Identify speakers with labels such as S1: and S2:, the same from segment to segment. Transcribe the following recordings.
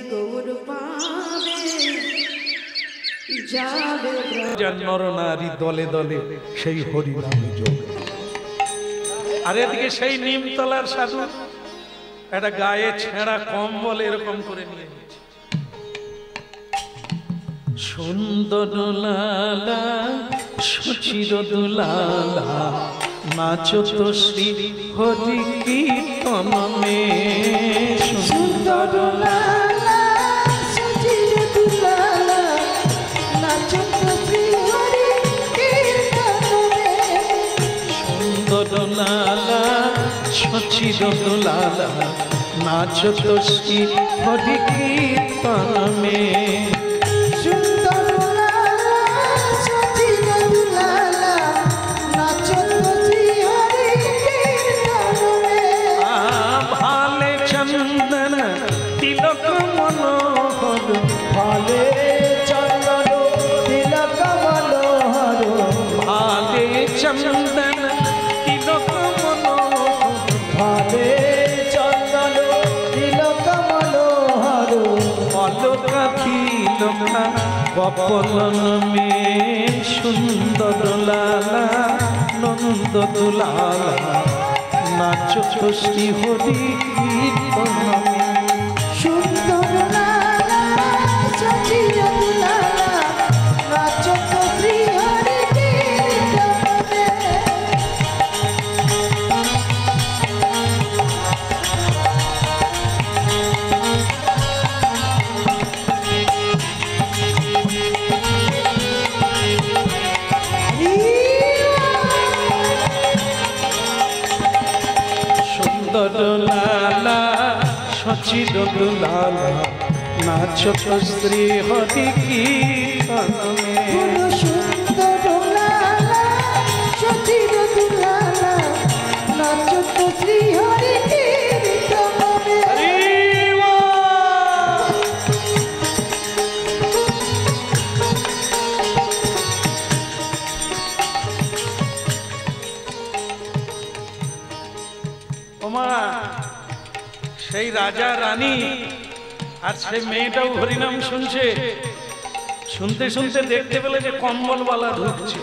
S1: গৌর পাবে যাবে
S2: নর নারী দলে দলে সেই হরিনামে যোগ। আর এদিকে সেই নিমতলার সাধু একটা গায়ে ছেঁড়া কম্বল এরকম করে নিয়ে নিয়েছে। সুন্দর লালা সুচির দুলালা নাচো তো শ্রী হরি কীর্তনে।
S1: সুন্দর লালা সুচির দুলালা নাচো তো শ্রী হরি কীর্তনে।
S2: সুন্দর লালা সুচির দুলালা নাচো তো শ্রী হরি কীর্তনে। তিলক মনোহর ভালে চন্দন তিলক মনোহর ভালে চন্দন তিলক মনোহর ভালে চন্দন তিলক মনোহর অলকা তিলকা কপলন মে সুন্দর লালা নন্দ দুলালা নাচো শ্রী হরি কীর্তনে।
S1: সুন্দর লালা সুচির দুলালা নাচো তো শ্রী হরি কীর্তনে।
S2: সুন্দর লালা সচির দুলালা নাচো তো শ্রী হরি কীর্তনে।
S1: সুন্দর লালা সুচির দুলালা নাচো তো শ্রী হরি কীর্তনে।
S2: ওমা সেই রাজা রানী আর সেই মেয়েটাও হরিনাম শুনছে। শুনতে শুনতে দেখতে পেলে যে কম্বলওয়ালা ঢুকছে।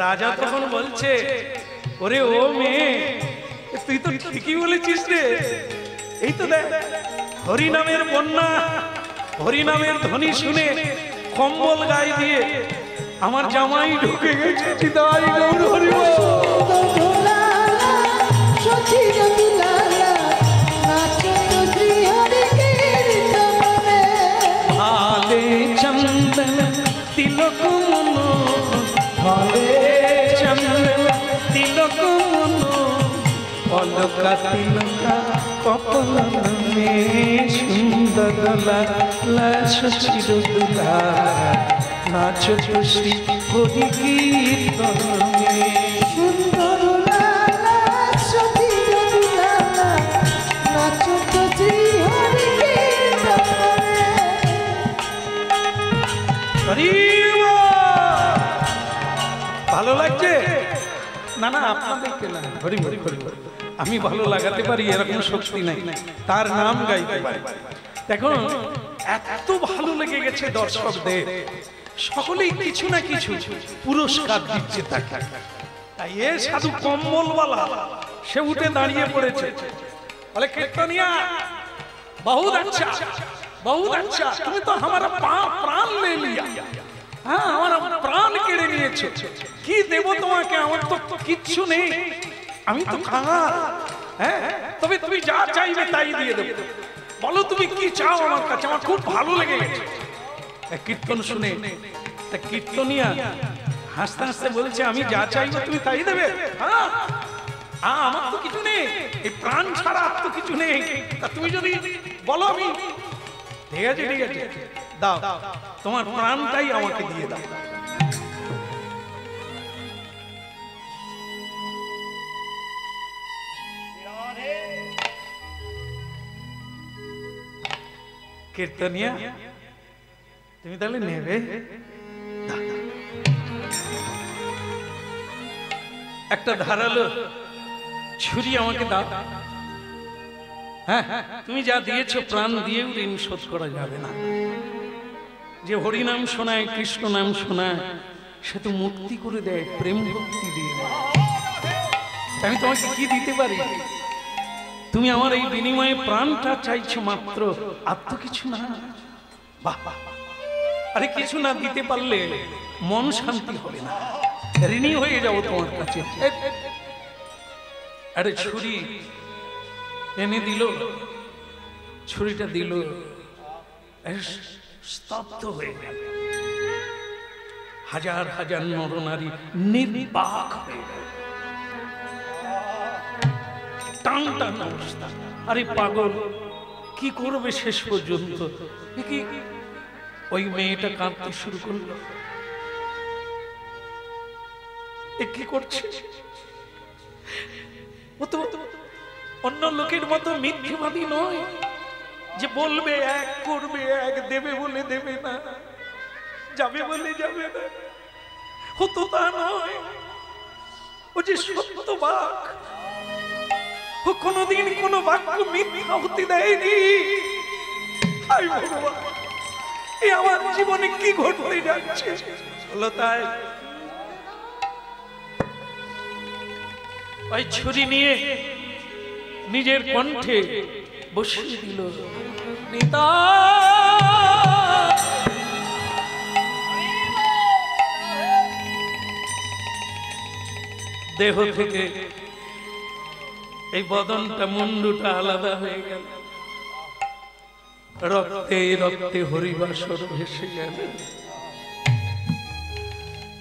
S2: রাজা তখন বলছে, ওরে ও মেয়ে, তুই তো ঠিকই বলেছিস রে। এই তো দেখ হরিনামের বন্যা, হরিনামের ধ্বনি শুনে কম্বল গায়ে দিয়ে আমার জামাই ঢুকে গেছে। চিতাই গৌর হরি বল।
S1: সুচির দুলালা নাচো তো শ্রী হরি কীর্তনে।
S2: ভালে চন্দন তিলক মনোহর ভালে চন্দন তিলক মনোহর অলকা তিলকা কপলন মে সুন্দর লালা সুচির দুলালা নাচো তো শ্রী হরি কীর্তনে।
S1: সুন্দর লালা সুচির দুলালা নাচো তো শ্রী হরি কীর্তনে।
S2: ভালো লাগছে না? না আপনাদেরকে না, হরি হরি হরি হরি। আমি ভালো লাগাতে পারি এরকম শক্তি নাই, তার নাম গাইতে পারি। দেখুন এত ভালো লেগে গেছে দর্শকদের, সকলেই কিছু না কিছু পুরস্কার দিচ্ছে তাকে। তাই এ সাধু কম্বলওয়ালা সে উঠে দাঁড়িয়ে পড়েছে, বলে কীর্তনিয়া বহুত আচ্ছা বহুত আচ্ছা, তুমি তো हमारा প্রাণ ले लिया। হ্যাঁ আমার প্রাণ কেড়ে নিয়েছো, কি দেব তোমাকে? আমার তো কিচ্ছু নেই, আমি তো কাঙাল। হ্যাঁ তবে তুমি যা চাইবে তাই দিয়ে দেব, বলো তুমি কি চাও আমার কাছে, আমার খুব ভালো লেগে গেছে। কীর্তন শুনে তা কীর্তনিয়া হাসতে হাসতে বলছে, আমি যা চাইবো তুমি তাই দেবে? হ্যাঁ আমার তো কিছু নেই, এই প্রাণ ছাড়া আর তো কিছু নেই, তা তুমি যদি বলো আমি ঠিক আছে ঠিক আছে দাও, তোমার প্রাণটাই আমাকে দিয়ে দাও। কীর্তনিয়া তুমি তাহলে নেবে? একটা ধারালো ছুরি আমাকে দাও। হ্যাঁ, তুমি যা দিয়েছো প্রাণ দিয়েও ঋণ শোধ করা যাবে না। যে হরিনাম শোনায়, কৃষ্ণ নাম শোনায়, সে তো মুক্তি করে দেয়, প্রেম ভক্তি দিয়ে দেয়। আমি তোমাকে কি দিতে পারি? তুমি আমার এই বিনিময়ে প্রাণটা চাইছো মাত্র, আর তো কিছু না। বাহ বাহ, আরে কিছু না দিতে পারলে মন শান্তি হবে না, ঋণী হয়ে যাবো তোমার কাছে। আরে ছুরি এনে দিল, ছুরিটা দিল, স্তব্ধ হয়ে গেল। হাজার হাজার নরনারী নির্বাক হয়ে গেল, টান টান অবস্থা। আরে পাগল, কি করবে শেষ পর্যন্ত? ওই মেয়েটা কাঁদতে শুরু করলো। এ কি করছে? ও তো অন্য লোকের মতো মিথ্যেবাদী নয় যে বলবে এক, করবে এক, দেবে বলে দেবে না, যাবে বলে যাবে না। ও তো তা নয়, ও যে সত্যবাক। ও কোনোদিন কোনো বাক্য মিথ্যা হতে দেয়নি। হায় ভগবান, এ আমার জীবনে কি ঘটতে যাচ্ছে? হলো তাই ওই ছুরি নিয়ে নিজের কণ্ঠে বসিয়ে দিল, নিতা। দেহ থেকে এই বদনটা, মুন্ডুটা আলাদা হয়ে গেল, রক্তে রক্তে হরিবাসর ভেসে গেল।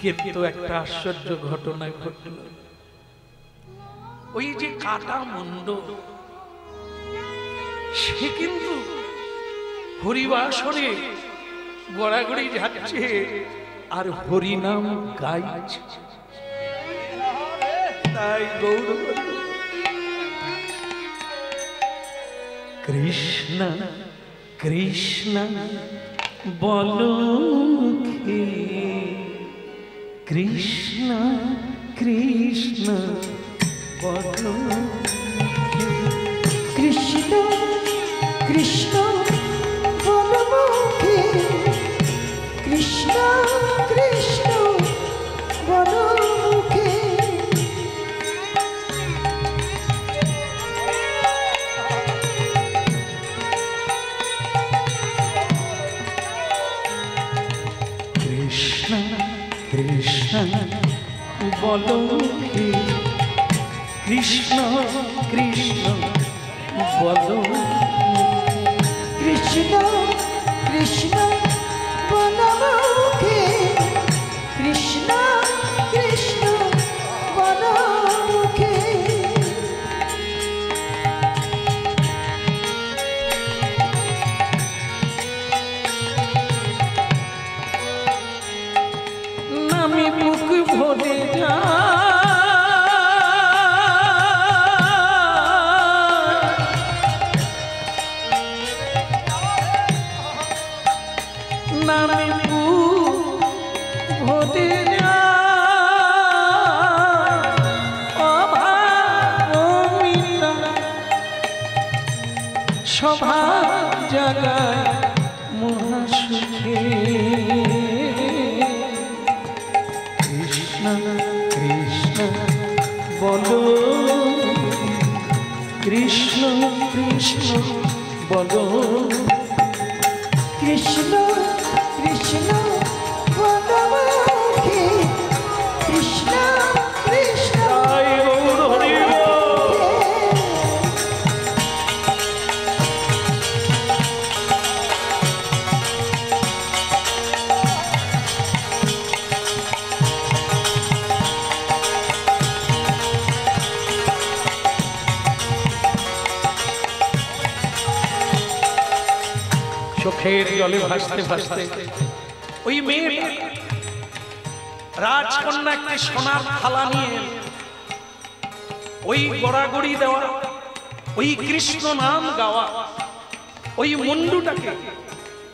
S2: কিন্তু একটা আশ্চর্য ঘটনা ঘটল। ওই যে কাটা মুন্ড, সে কিন্তু হরিবাসরে গড়াগড়ি যাচ্ছে আর হরিনাম গাইছে। তাই গৌর কৃষ্ণ কৃষ্ণ বলো মুখে, কৃষ্ণ কৃষ্ণ বলো মুখে,
S1: কৃষ্ণ কৃষ্ণ বলো মুখে, কৃষ্ণ কৃষ্ণ বলো মুখে।
S2: কৃষ্ণ কৃষ্ণ বলো মুখে, কৃষ্ণ কৃষ্ণ বলো,
S1: কৃষ্ণ কৃষ্ণ বলো মুখে, কৃষ্ণ কৃষ্ণ বলো মুখে।
S2: নামে মুখ ভরে যা, নামে মুখ ভরে যা, অভাবিতা সভা জাগায় মহাসুখে। কৃষ্ণ কৃষ্ণ বলো, কৃষ্ণ কৃষ্ণ বলো,
S1: কৃষ্ণ কৃষ্ণ বলো মুখে, কৃষ্ণ কৃষ্ণ
S2: জয় গৌর হরি বল। চোখের জলে ভাসতে ভাসতে ওই মেয়ে রাজকন্যাকে সোনার থালা নিয়ে ওই গড়াগড়ি দেওয়া, ওই কৃষ্ণ নাম গাওয়া, ওই মুন্ডুটাকে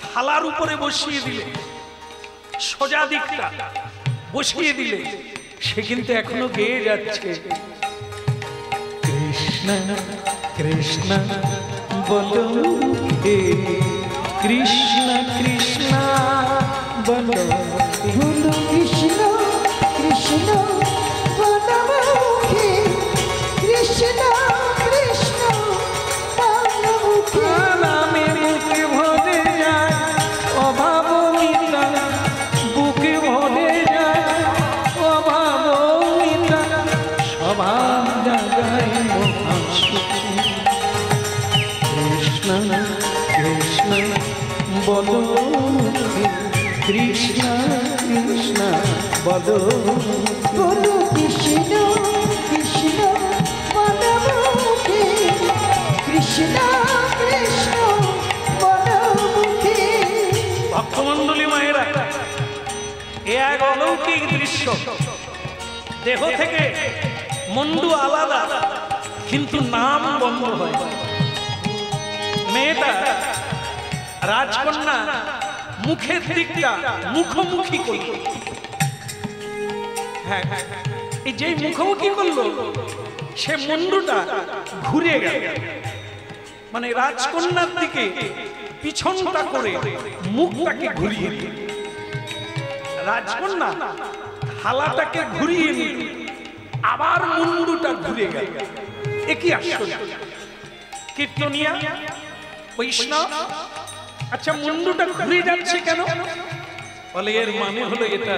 S2: থালার উপরে বসিয়ে দিলে, সোজা দিকটা বসিয়ে দিলে, সে কিন্তু এখনো গেয়ে যাচ্ছে, কৃষ্ণ কৃষ্ণ বলো হে কৃষ্ণ কৃষ্ণ বলো
S1: বলো কৃষ্ণ কৃষ্ণ বলো মুখে কৃষ্ণ কৃষ্ণ বলো মুখে
S2: নামে বুকে ভরে যায় অভাব মিটা বুকে ভরে যায় অভাব মিটা স্বভাব জাগায় মহাসুখী কৃষ্ণ কৃষ্ণ বলো কৃষ্ণ কৃষ্ণ বলো
S1: বলো কৃষ্ণ কৃষ্ণ বলো মুখে কৃষ্ণ কৃষ্ণ বলো মুখে
S2: ভক্তমণ্ডলী মায়েরা এ এক অলৌকিক দৃশ্য। দেহ থেকে মুন্ডু আলাদা কিন্তু নাম বন্ধ হয়। মেয়েটা রাজকন্যা মুখের দিকটা মুখোমুখি করল। হ্যাঁ, এই যে মুখোমুখি করলো সে মুন্ডুটা ঘুরে গেল, মানে রাজকন্যার দিকে পিছনটা করে মুখটাকে ঘুরিয়ে দিল। রাজকন্যা থালাটাকে ঘুরিয়ে নিল, আবার মুন্ডুটা ঘুরে গেল। এ কি আশ্চর্য! কীর্তনিয়া বৈষ্ণব, আচ্ছা মুন্ডুটা ঘুরে যাচ্ছে কেন? বলে এর মানে হলো এটা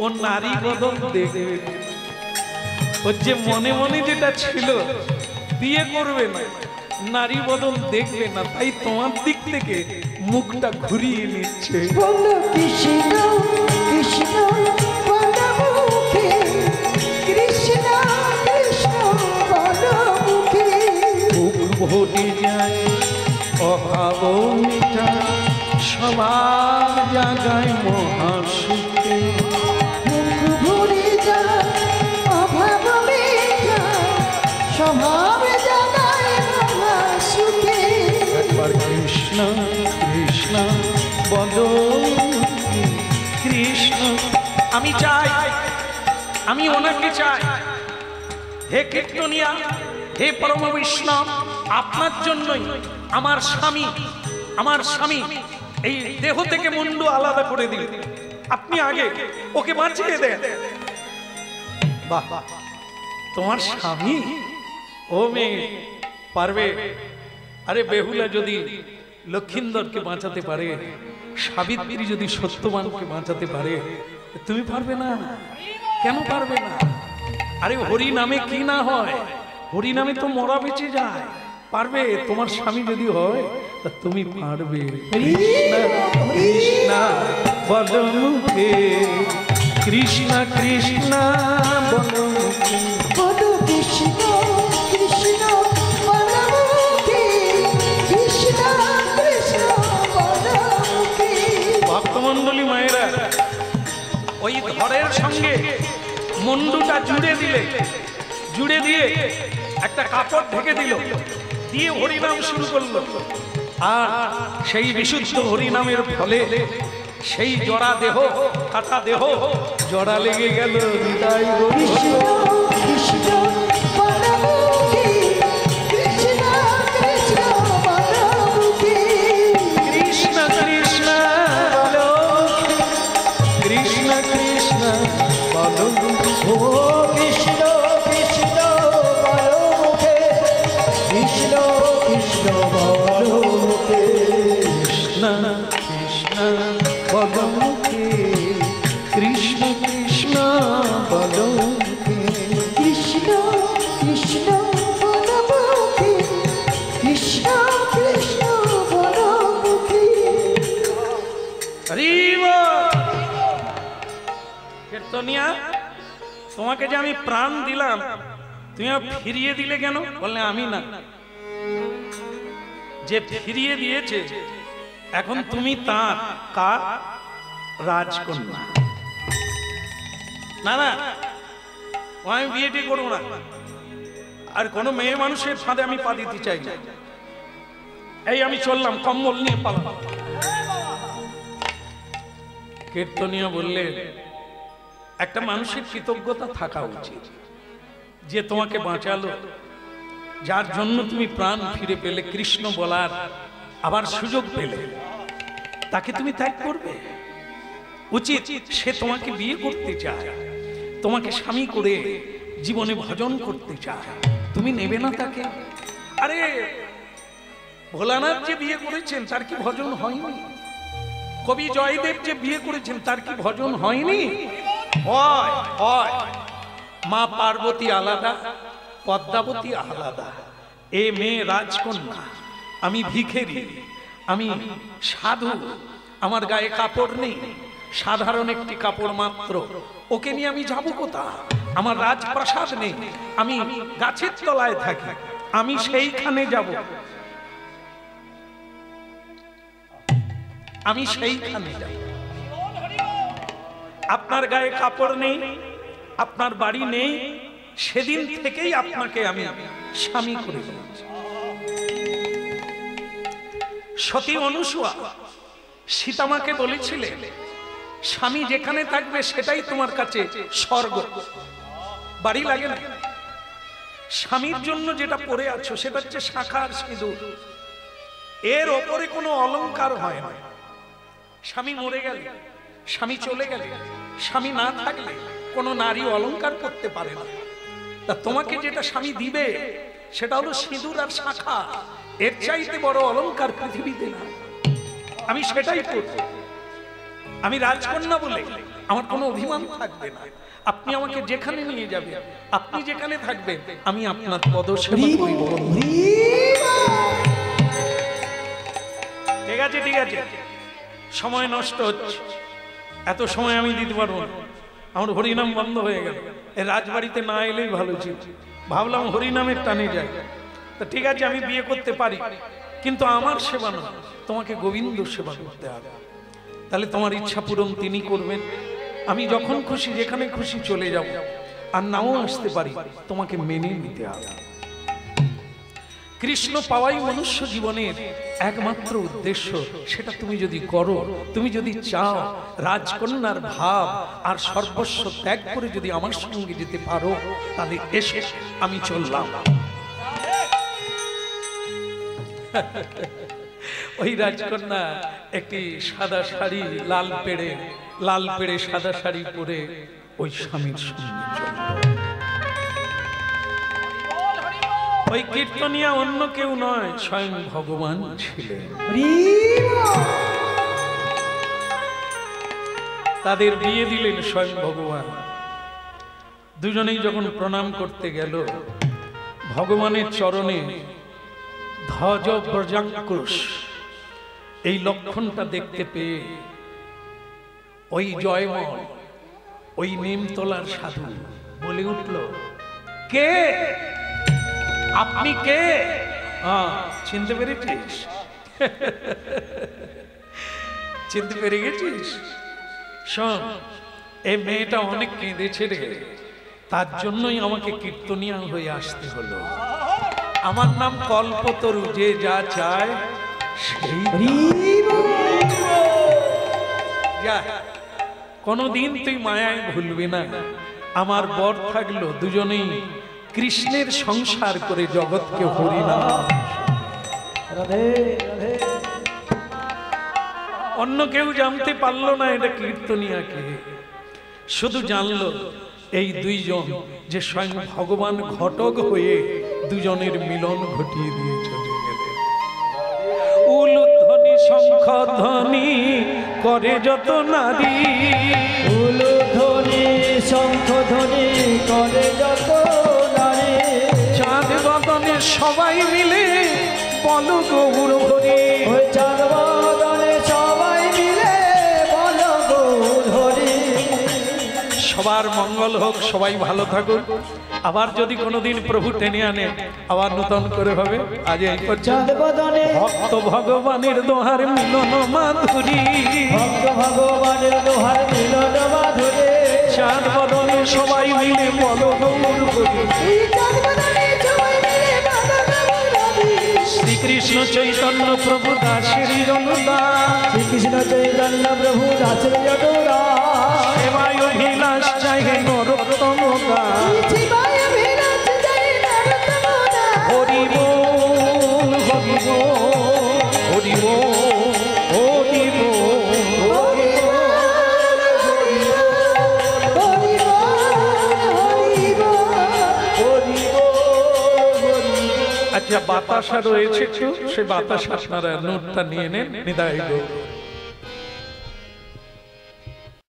S2: ও নারী বদল দেখবে। ওর যে মনে মনে যেটা ছিল বিয়ে করবে না, নারী বদল দেখবে না, তাই তোমার দিক থেকে মুখটা ঘুরিয়ে নিচ্ছে।
S1: বলো কৃষ্ণ কৃষ্ণ বলো মুখে কৃষ্ণ কৃষ্ণ বলো মুখে
S2: বুক ভরে যায় অভাব মিটা সবার জাগায় মহাসুখে।
S1: মুখ ভরে যায় অভাব মেঘা স্বভাব জাগায় মহাসুখে
S2: একবার কৃষ্ণ কৃষ্ণ বলো কৃষ্ণ। আমি চাই, আমি ওনাকে চাই। হে কীর্তনিয়া, হে পরম বৈষ্ণব, আপনার জন্যই আমার স্বামী এই দেহ থেকে মুন্ডু আলাদা করে দিল। আপনি আগে ওকে বাঁচিয়ে দেন। বাহ, তোমার স্বামী? ও মেয়ে পারবে? আরে বেহুলা যদি লক্ষিন্দরকে বাঁচাতে পারে, সাবিত্রী যদি সত্যবানকে বাঁচাতে পারে, তুমি পারবে না? কেন পারবে না? আরে হরি নামে কি না হয়? হরি নামে তো মরা বেঁচে যায়। পারবে? তোমার স্বামী যদি হয় তা তুমি পারবে। কৃষ্ণ কৃষ্ণ বলো মুখে কৃষ্ণ কৃষ্ণ বলো মুখে।
S1: বলো কৃষ্ণ কৃষ্ণ বলো মুখে কৃষ্ণ কৃষ্ণ বলো মুখে
S2: ভক্তমণ্ডলী মায়েরা, ওই ধরের সঙ্গে মুন্ডুটা জুড়ে দিয়ে একটা কাপড় ঢেকে দিল, দিয়ে হরিনাম শুরু করলো। আর সেই বিশুদ্ধ হরিনামের ফলে সেই জড়া দেহ, কাটা দেহ জড়া লেগে গেল। হৃদয়
S1: কৃষ্ণ কৃষ্ণ বলো মুখে কৃষ্ণ কৃষ্ণ বলো মুখে
S2: কৃষ্ণ কৃষ্ণ বলো কৃষ্ণ কৃষ্ণ বলো।
S1: ও কৃষ্ণ কৃষ্ণ বলো মুখে কৃষ্ণ কৃষ্ণ বলো মুখে
S2: কৃষ্ণ কৃষ্ণ বলো মুখে কৃষ্ণ কৃষ্ণ বলো মুখে।
S1: কৃষ্ণ কৃষ্ণ বলো মুখে কৃষ্ণ কৃষ্ণ বলো মুখে
S2: হরি বল। কীর্তনিয়া, তোমাকে যে আমি প্রাণ দিলাম, তুমি ফিরিয়ে দিলে কেন? বললে আমি না, যে ফিরিয়ে দিয়েছে এখন তুমি তার কার? রাজকন্যা। না না, ও আমি বিয়েটি করবো না, আর কোনো মেয়ে মানুষের ফাঁদে আমি পা দিতে চাই না। এই আমি চললাম, কম্বল নিয়ে পালাম। কীর্তনিয়া বললে একটা মানুষের কৃতজ্ঞতা থাকা উচিত, যে তোমাকে বাঁচালো, যার জন্য তুমি প্রাণ ফিরে পেলে, কৃষ্ণ বলার আবার সুযোগ পেলে, তাকে তুমি ত্যাগ করবে? উচিত সে তোমাকে বিয়ে করতে চায়, তোমাকে স্বামী করে জীবনে ভজন করতে চায়, তুমি নেবে না তাকে? আরে ভোলানাথ যে বিয়ে করেছেন তার কি ভজন হয়নি? কবি জয়দেব যে বিয়ে করেছেন তার কি ভজন হয়নি? হয় হয়। মা পার্বতী আলাদা, পদ্মাবতী আলাদা। এ মেয়ে রাজকন্যা, আমি ভিখারি, আমি সাধু, আমার গায়ে কাপড় নেই, সাধারণ একটি কাপড় মাত্র। ওকে নিয়ে আমি যাবো কোথায়? আমার রাজপ্রাসাদ নেই, আমি গাছের তলায় থাকি, আমি সেইখানে যাব, আমি সেইখানে যাব। আপনার গায়ে কাপড় নেই, আপনার বাড়ি নেই, সেদিন থেকেই আপনাকে আমি স্বামী করে দিয়েছি। সতী অনুসূয়া সীতামাকে বলেছিলেন, স্বামী যেখানে থাকবে সেটাই তোমার কাছে স্বর্গ। বাড়ি লাগে না। স্বামীর জন্য যেটা পরে আছো সেটা হচ্ছে শাঁখা আর সিঁদুর, এর ওপরে কোনো অলংকার হয় না। স্বামী মরে গেলে, স্বামী চলে গেলে, স্বামী না থাকলে কোনো নারী অলংকার করতে পারে না। তা তোমাকে যেটা স্বামী দিবে সেটা হলো সিঁদুর আর শাঁখা। এর চাইতে বড় অলংকার পৃথিবীতে না। আমি সেটাই করব। আমি রাজকন্যা বলে আমার কোনো অভিমান থাকবে না। আপনি আমাকে যেখানে নিয়ে যাবেন, আপনি যেখানে থাকবেন, আমি আপনার পদসেবা করিব। ঠিক আছে, ঠিক আছে, সময় নষ্ট হচ্ছে, এত সময় আমি দিতে পারবো না। আমার হরিনাম বন্ধ হয়ে গেল। এই রাজবাড়িতে না এলেই ভালো ছিল, ভাবলাম হরিনামের টানে যায়। তা ঠিক আছে, আমি বিয়ে করতে পারি, কিন্তু আমার সেবা না, তোমাকে গোবিন্দ সেবা করতে হবে। তাহলে তোমার ইচ্ছা পূরণ তিনি করবেন। আমি যখন খুশি যেখানে খুশি চলে যাব, আর নাও আসতে পারি, তোমাকে মেনে নিতে হবে। কৃষ্ণ পাওয়াই মনুষ্য জীবনের একমাত্র উদ্দেশ্য। সেটা তুমি যদি করো, তুমি যদি চাও, রাজকন্যার ভাব আর সর্বস্ব ত্যাগ করে যদি আমার সঙ্গে যেতে পারো, তাহলে এসে আমি চললাম। ওই রাজকন্যা একটি সাদা শাড়ি, লাল পেড়ে সাদা শাড়ি পরে ওই স্বামীর সঙ্গে চলল। ওই কীর্তনিয়া অন্য কেউ নয়, স্বয়ং ভগবান ছিলেন। তাদের বিয়ে দিলেন স্বয়ং ভগবান। দুজনেই যখন প্রণাম করতে গেল, ভগবানের চরণে ধ্বজ ব্রজাঙ্কুশ এই লক্ষণটা দেখতে পেয়ে ওই জয়মল, ওই নিমতলার সাধু বলে উঠল, কে আপনি? কে? চিনতে পেরেছিস? চিনতে পেরে গেছিস? শোন, এই মেয়েটা অনেক কেঁদেছে রে, তার জন্যই আমাকে কীর্তনিয়া হয়ে আসতে হলো। আমার নাম কল্পতরু, যে যা চায় সেই। কোনদিন তুই মায়ায় ভুলবি না। আমার বর থাকলো, দুজনেই কৃষ্ণের সংসার করে জগৎকে হরিনাম। অন্য কেউ জানতে পারলো না এটা কীর্তনিয়াকে, শুধু জানলো এই দুইজন যে স্বয়ং ভগবান ঘটক হয়ে দুজনের মিলন ঘটিয়ে দিয়ে চলে গেলেন। উলুধ্বনি শঙ্খ ধ্বনি করে যত নারী,
S1: উলুধ্বনি শঙ্খ ধ্বনি করে যত নারী,
S2: চাঁদ বদনে সবাই মিলে বল গৌর হরি।
S1: ওই চাঁদ বদনে সবাই মিলে বল গৌর হরি।
S2: সবার মঙ্গল হোক, সবাই ভালো থাকুন। আবার যদি কোনোদিন প্রভু টেনে আনে, আবার নূতন করে হবে। আজ এই পর্যন্ত। ভক্ত ভগবানের দোহার মিলন মাধুরী,
S1: ভক্ত ভগবানের দোহার মিলন মাধুরী।
S2: চাঁদ বদনে সবাই মিলে বল গৌর হরি। শ্রীকৃষ্ণ চৈতন্য প্রভু দাসের অনুদান,
S1: শ্রীকৃষ্ণ চৈতন্য প্রভু দাসের অনুদান।
S2: সেবায় অভিলাষ চাহে নরোত্তম দাস,
S1: সেবায় অভিলাষ চাহে নরোত্তম দাস।
S2: হরি যা বাতাসা রয়েছে একটু সেই বাতাসা আপনারা নোটটা নিয়ে নেন। নিদায় গৌর।